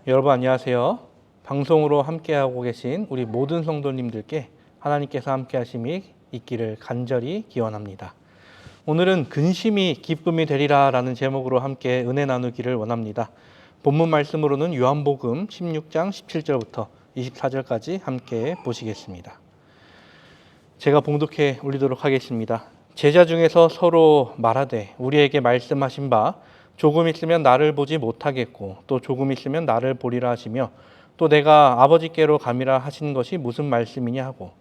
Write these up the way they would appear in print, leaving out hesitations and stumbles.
여러분 안녕하세요. 방송으로 함께하고 계신 우리 모든 성도님들께 하나님께서 함께하심이 있기를 간절히 기원합니다. 오늘은 근심이 기쁨이 되리라 라는 제목으로 함께 은혜 나누기를 원합니다. 본문 말씀으로는 요한복음 16장 17절부터 24절까지 함께 보시겠습니다. 제가 봉독해 올리도록 하겠습니다. 제자 중에서 서로 말하되 우리에게 말씀하신 바 조금 있으면 나를 보지 못하겠고 또 조금 있으면 나를 보리라 하시며 또 내가 아버지께로 감이라 하신 것이 무슨 말씀이냐 하고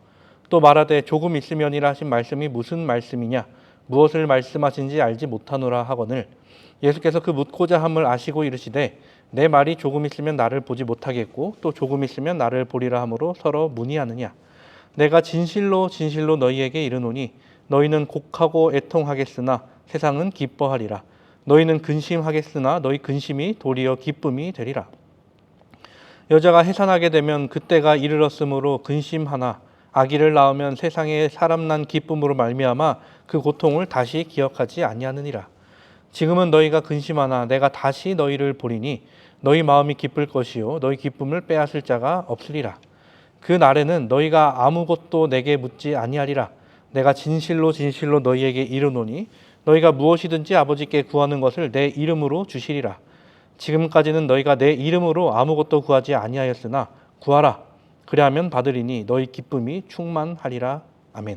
또 말하되 조금 있으면이라 하신 말씀이 무슨 말씀이냐 무엇을 말씀하신지 알지 못하노라 하거늘 예수께서 그 묻고자 함을 아시고 이르시되 내 말이 조금 있으면 나를 보지 못하겠고 또 조금 있으면 나를 보리라 함으로 서로 문의하느냐 내가 진실로 진실로 너희에게 이르노니 너희는 곡하고 애통하겠으나 세상은 기뻐하리라 너희는 근심하겠으나 너희 근심이 도리어 기쁨이 되리라. 여자가 해산하게 되면 그때가 이르렀으므로 근심하나 아기를 낳으면 세상에 사람 난 기쁨으로 말미암아 그 고통을 다시 기억하지 아니하느니라. 지금은 너희가 근심하나 내가 다시 너희를 보리니 너희 마음이 기쁠 것이요 너희 기쁨을 빼앗을 자가 없으리라. 그 날에는 너희가 아무것도 내게 묻지 아니하리라. 내가 진실로 진실로 너희에게 이르노니 너희가 무엇이든지 아버지께 구하는 것을 내 이름으로 주시리라. 지금까지는 너희가 내 이름으로 아무것도 구하지 아니하였으나 구하라. 그리하면 받으리니 너희 기쁨이 충만하리라. 아멘.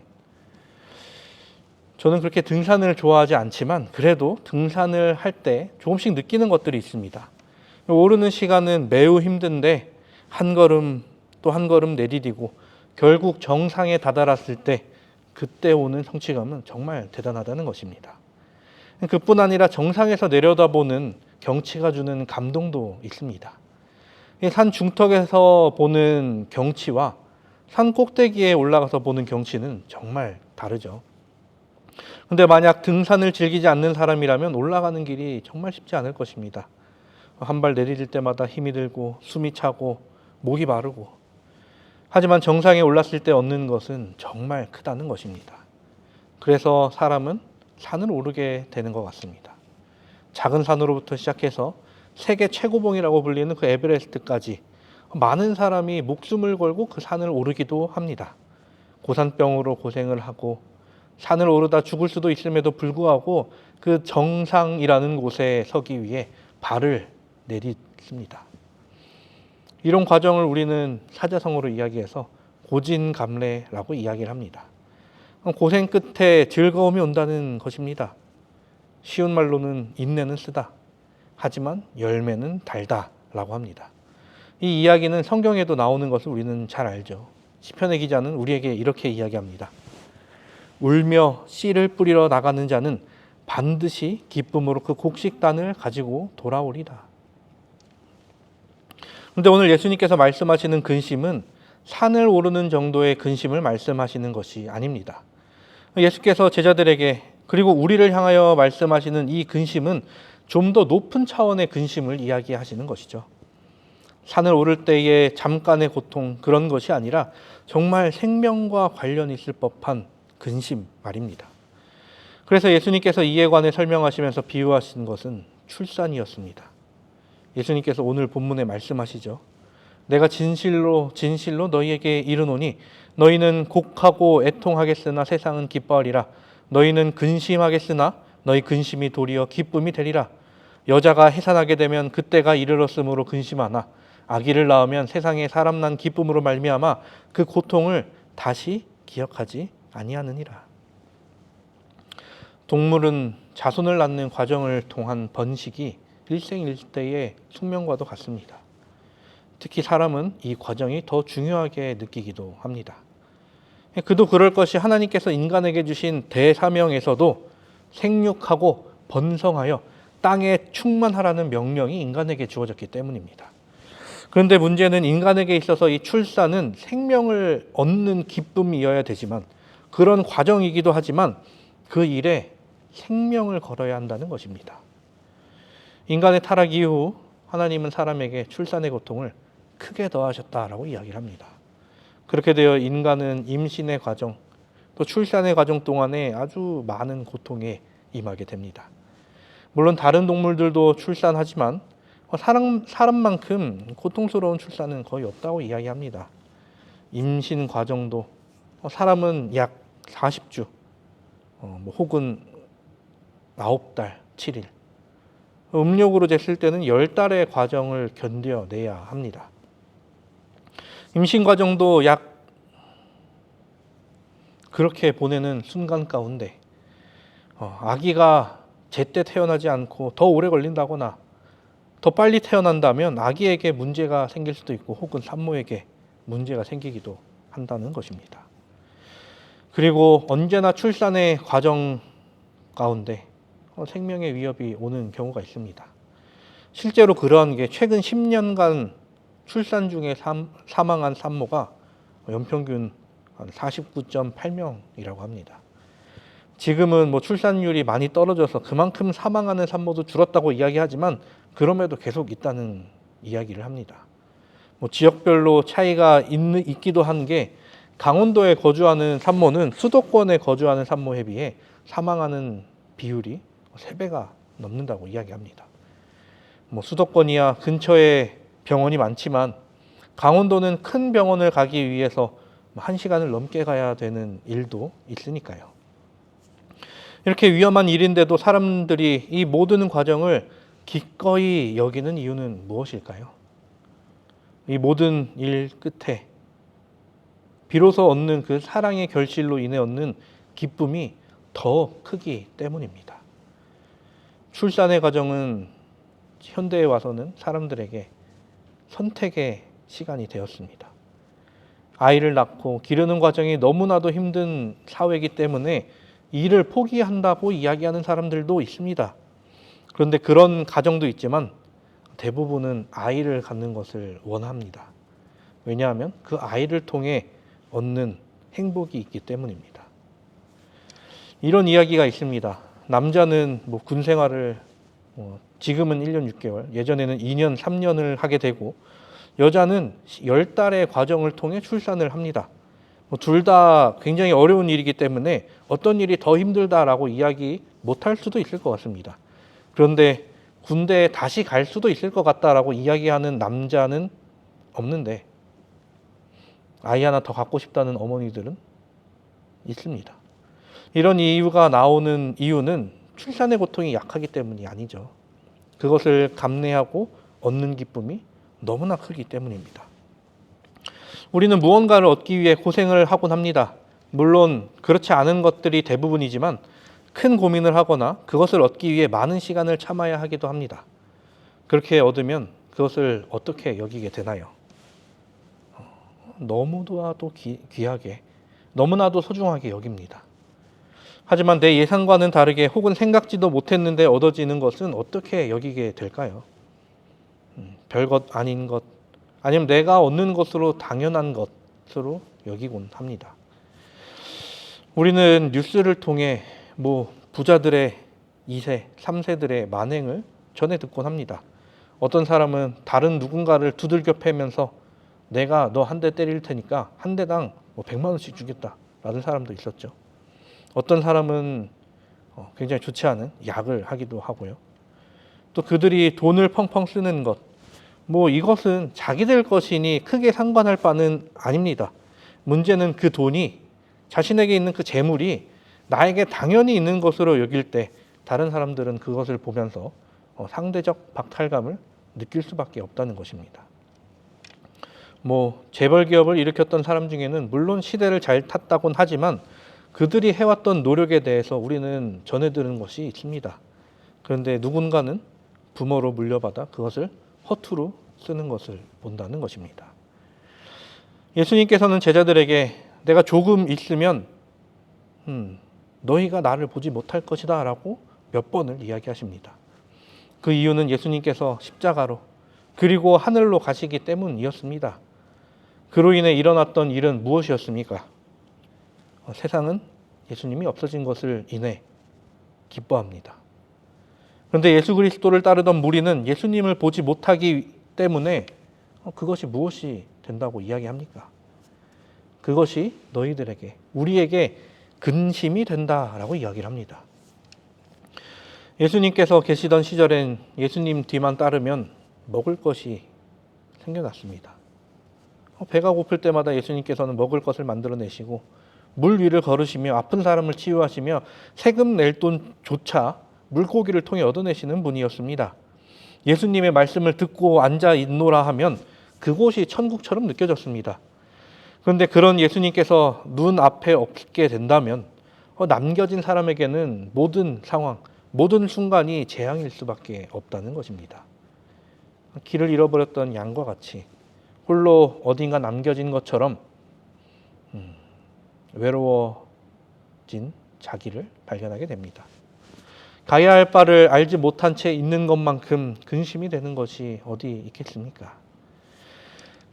저는 그렇게 등산을 좋아하지 않지만 그래도 등산을 할 때 조금씩 느끼는 것들이 있습니다. 오르는 시간은 매우 힘든데 한 걸음 또 한 걸음 내디디고 결국 정상에 다다랐을 때 그때 오는 성취감은 정말 대단하다는 것입니다. 그뿐 아니라 정상에서 내려다보는 경치가 주는 감동도 있습니다. 산 중턱에서 보는 경치와 산 꼭대기에 올라가서 보는 경치는 정말 다르죠. 그런데 만약 등산을 즐기지 않는 사람이라면 올라가는 길이 정말 쉽지 않을 것입니다. 한 발 내디딜 때마다 힘이 들고 숨이 차고 목이 마르고 하지만 정상에 올랐을 때 얻는 것은 정말 크다는 것입니다. 그래서 사람은 산을 오르게 되는 것 같습니다. 작은 산으로부터 시작해서 세계 최고봉이라고 불리는 그 에베레스트까지 많은 사람이 목숨을 걸고 그 산을 오르기도 합니다. 고산병으로 고생을 하고 산을 오르다 죽을 수도 있음에도 불구하고 그 정상이라는 곳에 서기 위해 발을 내딛습니다. 이런 과정을 우리는 사자성어로 이야기해서 고진감래라고 이야기를 합니다. 고생 끝에 즐거움이 온다는 것입니다. 쉬운 말로는 인내는 쓰다. 하지만 열매는 달다라고 합니다. 이 이야기는 성경에도 나오는 것을 우리는 잘 알죠. 시편의 기자는 우리에게 이렇게 이야기합니다. 울며 씨를 뿌리러 나가는 자는 반드시 기쁨으로 그 곡식단을 가지고 돌아오리라. 그런데 오늘 예수님께서 말씀하시는 근심은 산을 오르는 정도의 근심을 말씀하시는 것이 아닙니다. 예수께서 제자들에게 그리고 우리를 향하여 말씀하시는 이 근심은 좀 더 높은 차원의 근심을 이야기하시는 것이죠. 산을 오를 때의 잠깐의 고통 그런 것이 아니라 정말 생명과 관련이 있을 법한 근심 말입니다. 그래서 예수님께서 이에 관해 설명하시면서 비유하신 것은 출산이었습니다. 예수님께서 오늘 본문에 말씀하시죠. 내가 진실로 진실로 너희에게 이르노니 너희는 곡하고 애통하겠으나 세상은 기뻐하리라. 너희는 근심하겠으나 너희 근심이 도리어 기쁨이 되리라. 여자가 해산하게 되면 그때가 이르렀으므로 근심하나 아기를 낳으면 세상에 사람 난 기쁨으로 말미암아 그 고통을 다시 기억하지 아니하느니라. 동물은 자손을 낳는 과정을 통한 번식이 일생일대의 숙명과도 같습니다. 특히 사람은 이 과정이 더 중요하게 느끼기도 합니다. 그도 그럴 것이 하나님께서 인간에게 주신 대사명에서도 생육하고 번성하여 땅에 충만하라는 명령이 인간에게 주어졌기 때문입니다. 그런데 문제는 인간에게 있어서 이 출산은 생명을 얻는 기쁨이어야 되지만 그런 과정이기도 하지만 그 일에 생명을 걸어야 한다는 것입니다. 인간의 타락 이후 하나님은 사람에게 출산의 고통을 크게 더하셨다라고 이야기를 합니다. 그렇게 되어 인간은 임신의 과정, 또 출산의 과정 동안에 아주 많은 고통에 임하게 됩니다. 물론 다른 동물들도 출산하지만 사람만큼 고통스러운 출산은 거의 없다고 이야기합니다. 임신 과정도 사람은 약 40주 혹은 9달, 7일, 음력으로 쟀을 때는 10달의 과정을 견뎌내야 합니다. 임신 과정도 약 그렇게 보내는 순간 가운데 아기가 제때 태어나지 않고 더 오래 걸린다거나 더 빨리 태어난다면 아기에게 문제가 생길 수도 있고 혹은 산모에게 문제가 생기기도 한다는 것입니다. 그리고 언제나 출산의 과정 가운데 생명의 위협이 오는 경우가 있습니다. 실제로 그러한 게 최근 10년간 출산 중에 사망한 산모가 연평균 49.8명이라고 합니다. 지금은 출산율이 많이 떨어져서 그만큼 사망하는 산모도 줄었다고 이야기하지만 그럼에도 계속 있다는 이야기를 합니다. 지역별로 차이가 있기도 한 게 강원도에 거주하는 산모는 수도권에 거주하는 산모에 비해 사망하는 비율이 3배가 넘는다고 이야기합니다. 수도권이야 근처에 병원이 많지만 강원도는 큰 병원을 가기 위해서 1시간을 넘게 가야 되는 일도 있으니까요. 이렇게 위험한 일인데도 사람들이 이 모든 과정을 기꺼이 여기는 이유는 무엇일까요? 이 모든 일 끝에 비로소 얻는 그 사랑의 결실로 인해 얻는 기쁨이 더 크기 때문입니다. 출산의 과정은 현대에 와서는 사람들에게 선택의 시간이 되었습니다. 아이를 낳고 기르는 과정이 너무나도 힘든 사회이기 때문에 일을 포기한다고 이야기하는 사람들도 있습니다. 그런데 그런 가정도 있지만 대부분은 아이를 갖는 것을 원합니다. 왜냐하면 그 아이를 통해 얻는 행복이 있기 때문입니다. 이런 이야기가 있습니다. 남자는 군 생활을 지금은 1년 6개월, 예전에는 2년, 3년을 하게 되고 여자는 10달의 과정을 통해 출산을 합니다. 둘 다 굉장히 어려운 일이기 때문에 어떤 일이 더 힘들다라고 이야기 못할 수도 있을 것 같습니다. 그런데 군대에 다시 갈 수도 있을 것 같다라고 이야기하는 남자는 없는데 아이 하나 더 갖고 싶다는 어머니들은 있습니다. 이런 이유가 나오는 이유는 출산의 고통이 약하기 때문이 아니죠. 그것을 감내하고 얻는 기쁨이 너무나 크기 때문입니다. 우리는 무언가를 얻기 위해 고생을 하곤 합니다. 물론 그렇지 않은 것들이 대부분이지만 큰 고민을 하거나 그것을 얻기 위해 많은 시간을 참아야 하기도 합니다. 그렇게 얻으면 그것을 어떻게 여기게 되나요? 너무나도 귀하게, 너무나도 소중하게 여깁니다. 하지만 내 예상과는 다르게 혹은 생각지도 못했는데 얻어지는 것은 어떻게 여기게 될까요? 별것 아닌 것, 아니면 내가 얻는 것으로 당연한 것으로 여기곤 합니다. 우리는 뉴스를 통해 부자들의 2세, 3세들의 만행을 전해 듣곤 합니다. 어떤 사람은 다른 누군가를 두들겨 패면서 내가 너 한 대 때릴 테니까 한 대당 100만 원씩 주겠다라는 사람도 있었죠. 어떤 사람은 굉장히 좋지 않은 약을 하기도 하고요. 또 그들이 돈을 펑펑 쓰는 것, 이것은 자기들 것이니 크게 상관할 바는 아닙니다. 문제는 그 돈이 자신에게 있는 그 재물이 나에게 당연히 있는 것으로 여길 때 다른 사람들은 그것을 보면서 상대적 박탈감을 느낄 수밖에 없다는 것입니다. 재벌 기업을 일으켰던 사람 중에는 물론 시대를 잘 탔다곤 하지만 그들이 해왔던 노력에 대해서 우리는 전해 들은 것이 있습니다. 그런데 누군가는 부모로 물려받아 그것을 허투루 쓰는 것을 본다는 것입니다. 예수님께서는 제자들에게 내가 조금 있으면 너희가 나를 보지 못할 것이다 라고 몇 번을 이야기하십니다. 그 이유는 예수님께서 십자가로 그리고 하늘로 가시기 때문이었습니다. 그로 인해 일어났던 일은 무엇이었습니까? 세상은 예수님이 없어진 것을 인해 기뻐합니다. 그런데 예수 그리스도를 따르던 무리는 예수님을 보지 못하기 때문에 그것이 무엇이 된다고 이야기합니까? 그것이 너희들에게, 우리에게 근심이 된다라고 이야기를 합니다. 예수님께서 계시던 시절엔 예수님 뒤만 따르면 먹을 것이 생겨났습니다. 배가 고플 때마다 예수님께서는 먹을 것을 만들어내시고 물 위를 걸으시며 아픈 사람을 치유하시며 세금 낼 돈조차 물고기를 통해 얻어내시는 분이었습니다. 예수님의 말씀을 듣고 앉아 있노라 하면 그곳이 천국처럼 느껴졌습니다. 그런데 그런 예수님께서 눈앞에 없게 된다면 남겨진 사람에게는 모든 상황, 모든 순간이 재앙일 수밖에 없다는 것입니다. 길을 잃어버렸던 양과 같이 홀로 어딘가 남겨진 것처럼 외로워진 자기를 발견하게 됩니다. 가야 할 바를 알지 못한 채 있는 것만큼 근심이 되는 것이 어디 있겠습니까?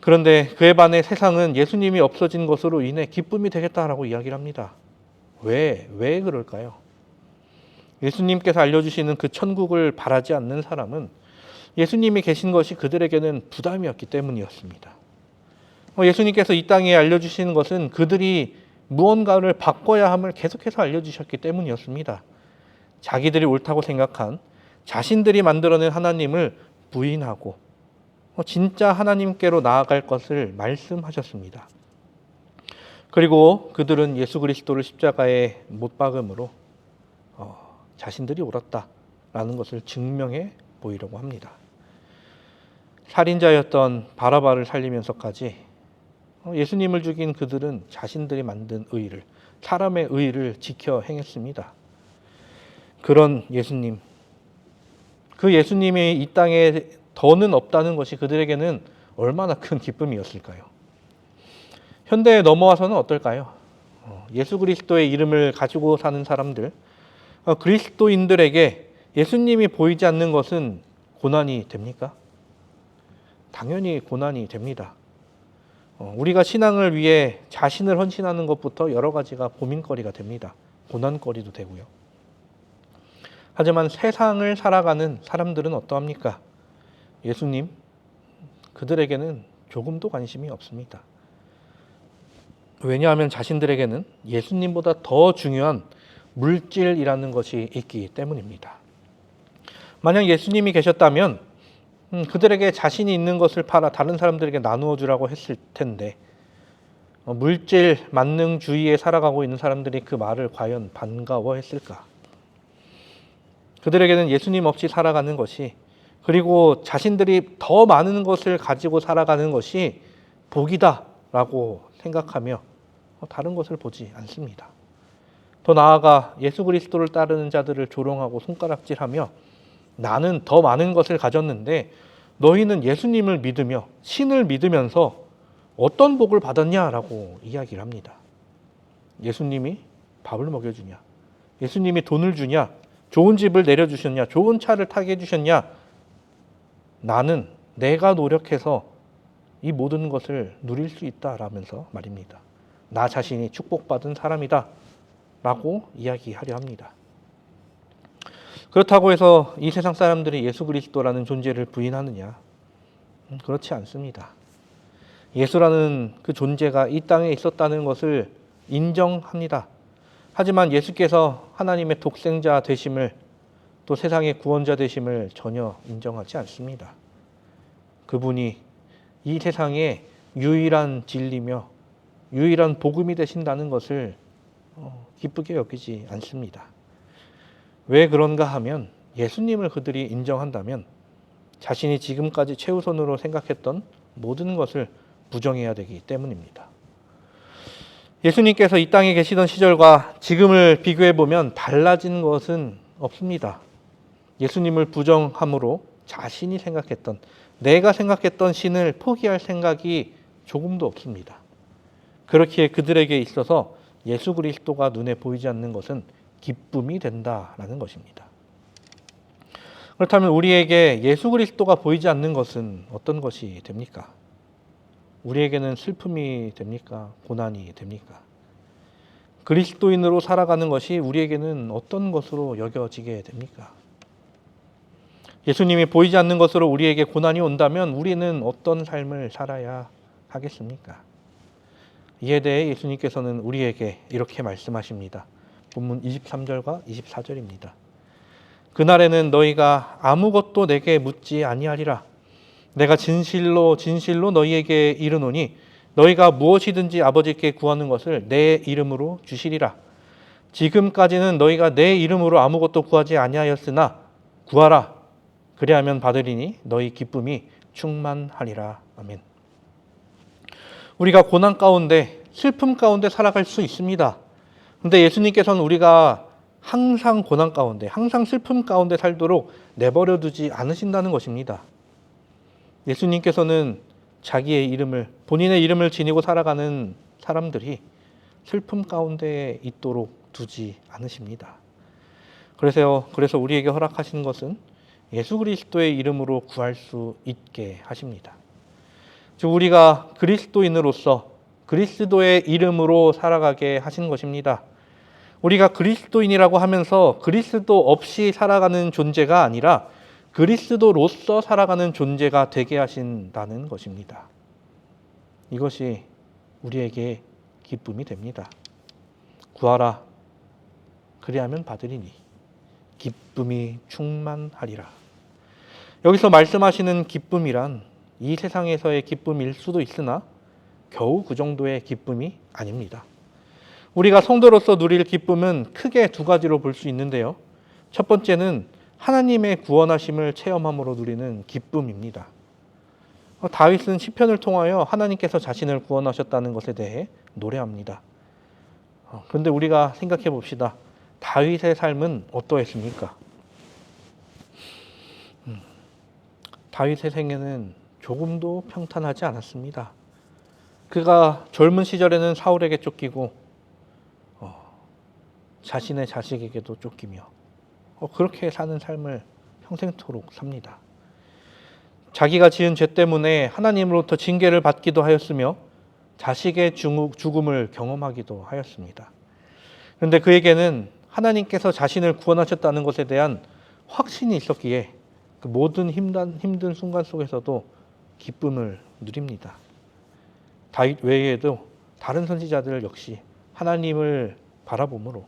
그런데 그에 반해 세상은 예수님이 없어진 것으로 인해 기쁨이 되겠다라고 이야기를 합니다. 왜 그럴까요? 예수님께서 알려주시는 그 천국을 바라지 않는 사람은 예수님이 계신 것이 그들에게는 부담이었기 때문이었습니다. 예수님께서 이 땅에 알려주시는 것은 그들이 무언가를 바꿔야 함을 계속해서 알려주셨기 때문이었습니다. 자기들이 옳다고 생각한 자신들이 만들어낸 하나님을 부인하고 진짜 하나님께로 나아갈 것을 말씀하셨습니다. 그리고 그들은 예수 그리스도를 십자가에 못 박음으로 자신들이 옳았다라는 것을 증명해 보이려고 합니다. 살인자였던 바라바를 살리면서까지 예수님을 죽인 그들은 자신들이 만든 의를, 사람의 의를 지켜 행했습니다. 그런 예수님, 그 예수님이 이 땅에 더는 없다는 것이 그들에게는 얼마나 큰 기쁨이었을까요? 현대에 넘어와서는 어떨까요? 예수 그리스도의 이름을 가지고 사는 사람들, 그리스도인들에게 예수님이 보이지 않는 것은 고난이 됩니까? 당연히 고난이 됩니다. 우리가 신앙을 위해 자신을 헌신하는 것부터 여러 가지가 고민거리가 됩니다. 고난거리도 되고요. 하지만 세상을 살아가는 사람들은 어떠합니까? 예수님, 그들에게는 조금도 관심이 없습니다. 왜냐하면 자신들에게는 예수님보다 더 중요한 물질이라는 것이 있기 때문입니다. 만약 예수님이 계셨다면 그들에게 자신이 있는 것을 팔아 다른 사람들에게 나누어 주라고 했을 텐데 물질 만능주의에 살아가고 있는 사람들이 그 말을 과연 반가워했을까? 그들에게는 예수님 없이 살아가는 것이, 그리고 자신들이 더 많은 것을 가지고 살아가는 것이 복이다라고 생각하며 다른 것을 보지 않습니다. 더 나아가 예수 그리스도를 따르는 자들을 조롱하고 손가락질하며 나는 더 많은 것을 가졌는데 너희는 예수님을 믿으며 신을 믿으면서 어떤 복을 받았냐라고 이야기를 합니다. 예수님이 밥을 먹여주냐? 예수님이 돈을 주냐? 좋은 집을 내려주셨냐? 좋은 차를 타게 해주셨냐? 나는 내가 노력해서 이 모든 것을 누릴 수 있다라면서 말입니다. 나 자신이 축복받은 사람이다 라고 이야기하려 합니다. 그렇다고 해서 이 세상 사람들이 예수 그리스도라는 존재를 부인하느냐? 그렇지 않습니다. 예수라는 그 존재가 이 땅에 있었다는 것을 인정합니다. 하지만 예수께서 하나님의 독생자 되심을, 또 세상의 구원자 되심을 전혀 인정하지 않습니다. 그분이 이 세상의 유일한 진리며 유일한 복음이 되신다는 것을 기쁘게 여기지 않습니다. 왜 그런가 하면 예수님을 그들이 인정한다면 자신이 지금까지 최우선으로 생각했던 모든 것을 부정해야 되기 때문입니다. 예수님께서 이 땅에 계시던 시절과 지금을 비교해 보면 달라진 것은 없습니다. 예수님을 부정함으로 자신이 생각했던, 내가 생각했던 신을 포기할 생각이 조금도 없습니다. 그렇기에 그들에게 있어서 예수 그리스도가 눈에 보이지 않는 것은 기쁨이 된다라는 것입니다. 그렇다면 우리에게 예수 그리스도가 보이지 않는 것은 어떤 것이 됩니까? 우리에게는 슬픔이 됩니까? 고난이 됩니까? 그리스도인으로 살아가는 것이 우리에게는 어떤 것으로 여겨지게 됩니까? 예수님이 보이지 않는 것으로 우리에게 고난이 온다면 우리는 어떤 삶을 살아야 하겠습니까? 이에 대해 예수님께서는 우리에게 이렇게 말씀하십니다. 본문 23절과 24절입니다. 그날에는 너희가 아무것도 내게 묻지 아니하리라. 내가 진실로 진실로 너희에게 이르노니 너희가 무엇이든지 아버지께 구하는 것을 내 이름으로 주시리라. 지금까지는 너희가 내 이름으로 아무것도 구하지 아니하였으나 구하라. 그리하면 받으리니 너희 기쁨이 충만하리라. 아멘. 우리가 고난 가운데, 슬픔 가운데 살아갈 수 있습니다. 그런데 예수님께서는 우리가 항상 고난 가운데, 항상 슬픔 가운데 살도록 내버려 두지 않으신다는 것입니다. 예수님께서는 자기의 이름을, 본인의 이름을 지니고 살아가는 사람들이 슬픔 가운데 있도록 두지 않으십니다. 그래서 우리에게 허락하시는 것은 예수 그리스도의 이름으로 구할 수 있게 하십니다. 즉 우리가 그리스도인으로서 그리스도의 이름으로 살아가게 하신 것입니다. 우리가 그리스도인이라고 하면서 그리스도 없이 살아가는 존재가 아니라 그리스도로서 살아가는 존재가 되게 하신다는 것입니다. 이것이 우리에게 기쁨이 됩니다. 구하라. 그리하면 받으리니 기쁨이 충만하리라. 여기서 말씀하시는 기쁨이란 이 세상에서의 기쁨일 수도 있으나 겨우 그 정도의 기쁨이 아닙니다. 우리가 성도로서 누릴 기쁨은 크게 두 가지로 볼 수 있는데요. 첫 번째는 하나님의 구원하심을 체험함으로 누리는 기쁨입니다. 다윗은 시편을 통하여 하나님께서 자신을 구원하셨다는 것에 대해 노래합니다. 그런데 우리가 생각해 봅시다. 다윗의 삶은 어떠했습니까? 다윗의 생애는 조금도 평탄하지 않았습니다. 그가 젊은 시절에는 사울에게 쫓기고 자신의 자식에게도 쫓기며 그렇게 사는 삶을 평생토록 삽니다. 자기가 지은 죄 때문에 하나님으로부터 징계를 받기도 하였으며 자식의 죽음을 경험하기도 하였습니다. 그런데 그에게는 하나님께서 자신을 구원하셨다는 것에 대한 확신이 있었기에 그 모든 힘든 순간 속에서도 기쁨을 누립니다. 다윗 외에도 다른 선지자들 역시 하나님을 바라봄으로,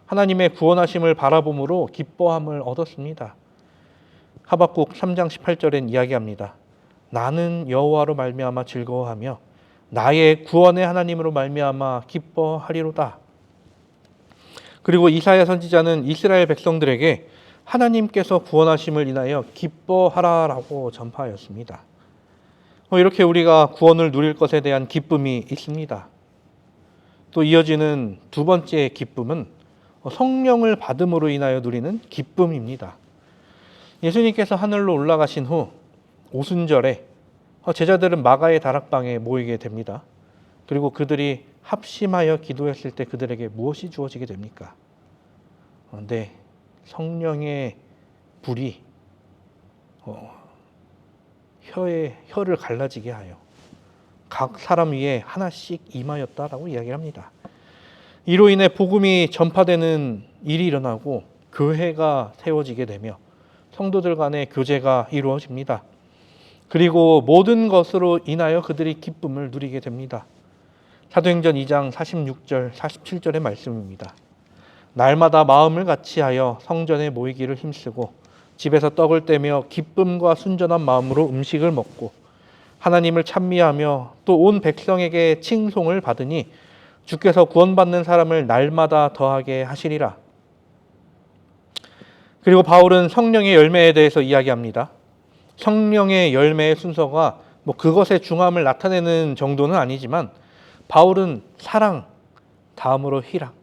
하나님의 구원하심을 바라봄으로 기뻐함을 얻었습니다. 하박국 3장 18절엔 이야기합니다. 나는 여호와로 말미암아 즐거워하며 나의 구원의 하나님으로 말미암아 기뻐하리로다. 그리고 이사야 선지자는 이스라엘 백성들에게 하나님께서 구원하심을 인하여 기뻐하라라고 전파하였습니다. 이렇게 우리가 구원을 누릴 것에 대한 기쁨이 있습니다. 또 이어지는 두 번째 기쁨은 성령을 받음으로 인하여 누리는 기쁨입니다. 예수님께서 하늘로 올라가신 후 오순절에 제자들은 마가의 다락방에 모이게 됩니다. 그리고 그들이 합심하여 기도했을 때 그들에게 무엇이 주어지게 됩니까? 네, 성령의 불이 혀를 갈라지게 하여 각 사람 위에 하나씩 임하였다라고 이야기합니다. 이로 인해 복음이 전파되는 일이 일어나고 교회가 세워지게 되며 성도들 간의 교제가 이루어집니다. 그리고 모든 것으로 인하여 그들이 기쁨을 누리게 됩니다. 사도행전 2장 46절, 47절의 말씀입니다. 날마다 마음을 같이하여 성전에 모이기를 힘쓰고 집에서 떡을 떼며 기쁨과 순전한 마음으로 음식을 먹고 하나님을 찬미하며 또 온 백성에게 칭송을 받으니 주께서 구원받는 사람을 날마다 더하게 하시리라. 그리고 바울은 성령의 열매에 대해서 이야기합니다. 성령의 열매의 순서가 그것의 중함을 나타내는 정도는 아니지만 바울은 사랑, 다음으로 희락,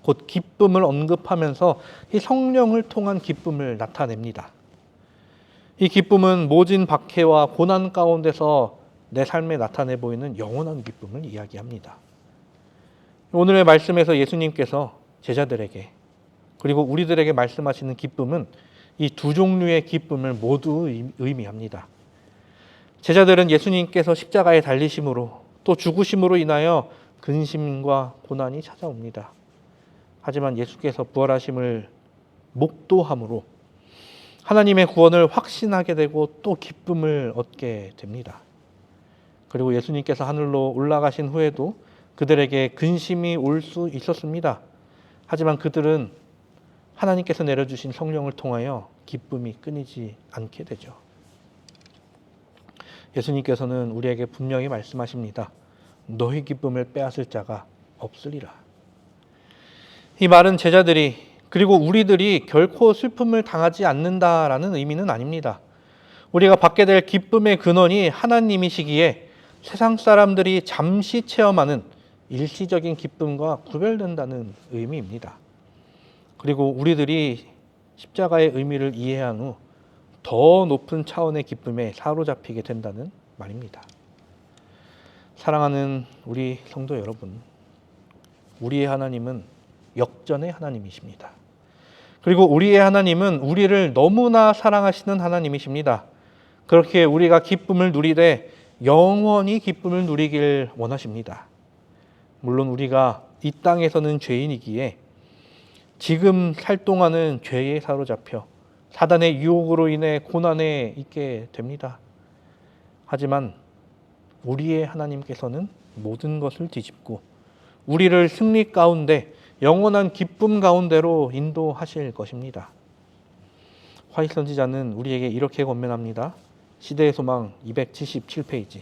곧 기쁨을 언급하면서 이 성령을 통한 기쁨을 나타냅니다. 이 기쁨은 모진 박해와 고난 가운데서 내 삶에 나타내 보이는 영원한 기쁨을 이야기합니다. 오늘의 말씀에서 예수님께서 제자들에게 그리고 우리들에게 말씀하시는 기쁨은 이 두 종류의 기쁨을 모두 의미합니다. 제자들은 예수님께서 십자가에 달리심으로 또 죽으심으로 인하여 근심과 고난이 찾아옵니다. 하지만 예수께서 부활하심을 목도함으로 하나님의 구원을 확신하게 되고 또 기쁨을 얻게 됩니다. 그리고 예수님께서 하늘로 올라가신 후에도 그들에게 근심이 올 수 있었습니다. 하지만 그들은 하나님께서 내려주신 성령을 통하여 기쁨이 끊이지 않게 되죠. 예수님께서는 우리에게 분명히 말씀하십니다. 너희 기쁨을 빼앗을 자가 없으리라. 이 말은 제자들이 그리고 우리들이 결코 슬픔을 당하지 않는다라는 의미는 아닙니다. 우리가 받게 될 기쁨의 근원이 하나님이시기에 세상 사람들이 잠시 체험하는 일시적인 기쁨과 구별된다는 의미입니다. 그리고 우리들이 십자가의 의미를 이해한 후 더 높은 차원의 기쁨에 사로잡히게 된다는 말입니다. 사랑하는 우리 성도 여러분, 우리의 하나님은 역전의 하나님이십니다. 그리고 우리의 하나님은 우리를 너무나 사랑하시는 하나님이십니다. 그렇게 우리가 기쁨을 누리되 영원히 기쁨을 누리길 원하십니다. 물론 우리가 이 땅에서는 죄인이기에 지금 살 동안은 죄에 사로잡혀 사단의 유혹으로 인해 고난에 있게 됩니다. 하지만 우리의 하나님께서는 모든 것을 뒤집고 우리를 승리 가운데 영원한 기쁨 가운데로 인도하실 것입니다. 화이트 선지자는 우리에게 이렇게 권면합니다. 시대의 소망 277페이지.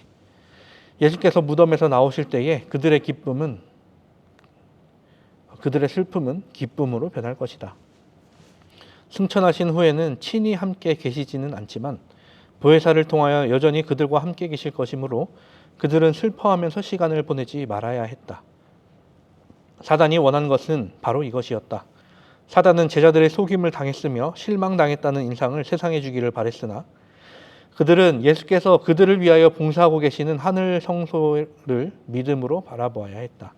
예수께서 무덤에서 나오실 때에 그들의 슬픔은 기쁨으로 변할 것이다. 승천하신 후에는 친히 함께 계시지는 않지만 보혜사를 통하여 여전히 그들과 함께 계실 것이므로 그들은 슬퍼하면서 시간을 보내지 말아야 했다. 사단이 원한 것은 바로 이것이었다. 사단은 제자들의 속임을 당했으며 실망당했다는 인상을 세상에 주기를 바랬으나 그들은 예수께서 그들을 위하여 봉사하고 계시는 하늘 성소를 믿음으로 바라보아야 했다.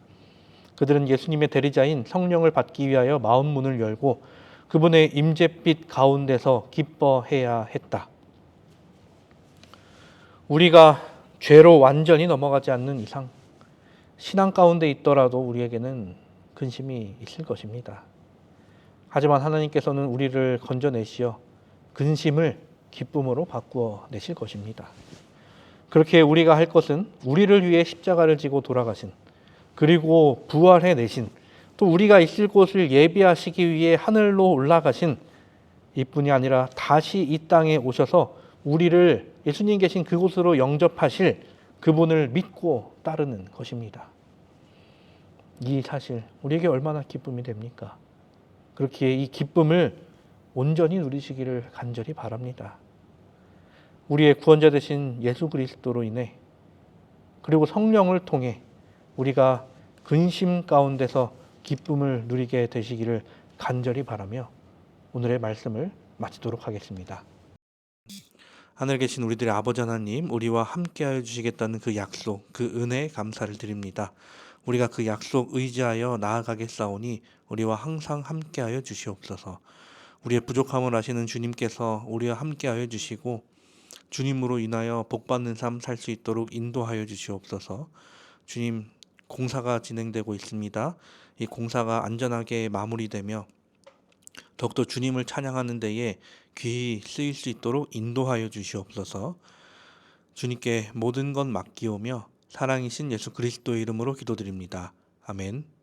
그들은 예수님의 대리자인 성령을 받기 위하여 마음 문을 열고 그분의 임재빛 가운데서 기뻐해야 했다. 우리가 죄로 완전히 넘어가지 않는 이상 신앙 가운데 있더라도 우리에게는 근심이 있을 것입니다. 하지만 하나님께서는 우리를 건져내시어 근심을 기쁨으로 바꾸어 내실 것입니다. 그렇게 우리가 할 것은 우리를 위해 십자가를 지고 돌아가신 그리고 부활해 내신 또 우리가 있을 곳을 예비하시기 위해 하늘로 올라가신 이뿐이 아니라 다시 이 땅에 오셔서 우리를 예수님 계신 그곳으로 영접하실 그분을 믿고 따르는 것입니다. 이 사실 우리에게 얼마나 기쁨이 됩니까? 그렇기에 이 기쁨을 온전히 누리시기를 간절히 바랍니다. 우리의 구원자 되신 예수 그리스도로 인해 그리고 성령을 통해 우리가 근심 가운데서 기쁨을 누리게 되시기를 간절히 바라며 오늘의 말씀을 마치도록 하겠습니다. 하늘에 계신 우리들의 아버지 하나님, 우리와 함께하여 주시겠다는 그 약속, 그 은혜에 감사를 드립니다. 우리가 그 약속 의지하여 나아가겠사오니 우리와 항상 함께하여 주시옵소서. 우리의 부족함을 아시는 주님께서 우리와 함께하여 주시고 주님으로 인하여 복받는 삶 살 수 있도록 인도하여 주시옵소서. 주님, 공사가 진행되고 있습니다. 이 공사가 안전하게 마무리되며 더욱더 주님을 찬양하는 데에 귀히 쓰일 수 있도록 인도하여 주시옵소서. 주님께 모든 것 맡기오며 사랑이신 예수 그리스도의 이름으로 기도드립니다. 아멘.